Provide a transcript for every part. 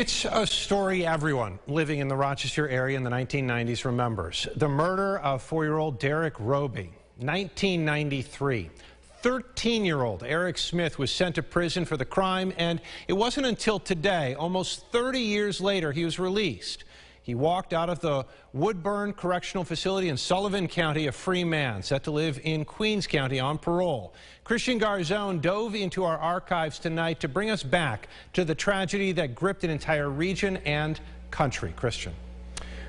It's a story everyone living in the Rochester area in the 1990s remembers. The murder of 4-year-old Derek Roby. 1993. 13-year-old Eric Smith was sent to prison for the crime, and it wasn't until today, almost 30 years later, he was released. He walked out of the Woodburn Correctional Facility in Sullivan County a free man, set to live in Queens County on parole. Christian Garzone dove into our archives tonight to bring us back to the tragedy that gripped an entire region and country. Christian.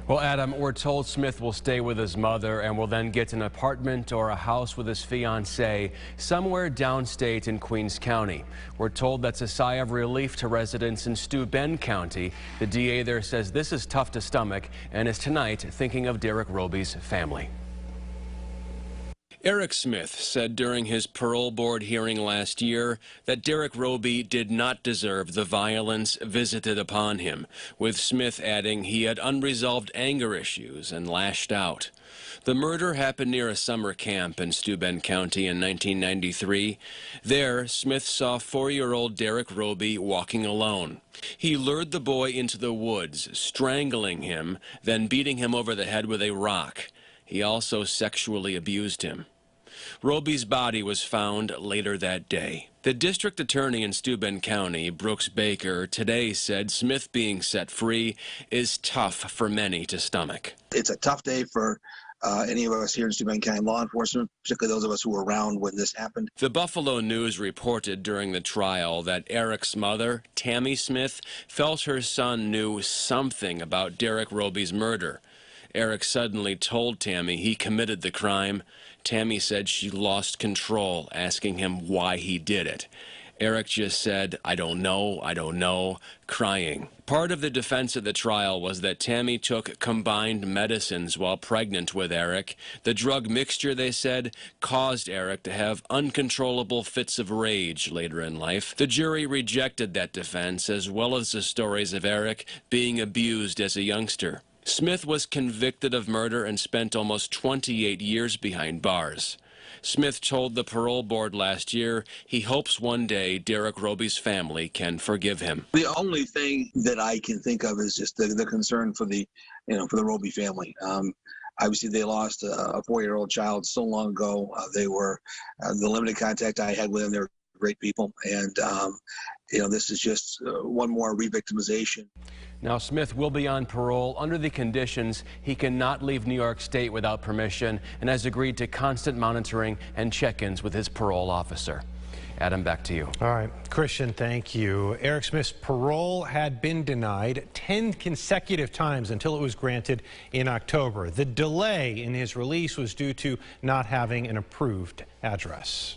Well, Adam, we're told Smith will stay with his mother and will then get an apartment or a house with his fiancée somewhere downstate in Queens County. We're told that's a sigh of relief to residents in Steuben County. The DA there says this is tough to stomach and is tonight thinking of Derek Roby's family. Eric Smith said during his parole board hearing last year that Derek Roby did not deserve the violence visited upon him, with Smith adding he had unresolved anger issues and lashed out. The murder happened near a summer camp in Steuben County in 1993. There, Smith saw 4-year-old Derek Roby walking alone. He lured the boy into the woods, strangling him, then beating him over the head with a rock. He also sexually abused him. Roby's body was found later that day. The district attorney in Steuben County, Brooks Baker, today said Smith being set free is tough for many to stomach. It's a tough day for any of us here in Steuben County law enforcement, particularly those of us who were around when this happened. The Buffalo News reported during the trial that Eric's mother, Tammy Smith, felt her son knew something about Derek Roby's murder. Eric suddenly told Tammy he committed the crime. Tammy said she lost control, asking him why he did it. Eric just said, I don't know, crying. Part of the defense at the trial was that Tammy took combined medicines while pregnant with Eric. The drug mixture, they said, caused Eric to have uncontrollable fits of rage later in life. The jury rejected that defense, as well as the stories of Eric being abused as a youngster. Smith was convicted of murder and spent almost 28 years behind bars. Smith told the parole board last year he hopes one day Derek Roby's family can forgive him. The only thing that I can think of is just the concern for the Roby family. Obviously, they lost a 4-year-old child so long ago. They were the limited contact I had with them. They were great people, and this is just one more re-victimization. Now, Smith will be on parole under the conditions he cannot leave New York State without permission and has agreed to constant monitoring and check-ins with his parole officer. Adam, back to you. All right, Christian, thank you. Eric Smith's parole had been denied 10 consecutive times until it was granted in October. The delay in his release was due to not having an approved address.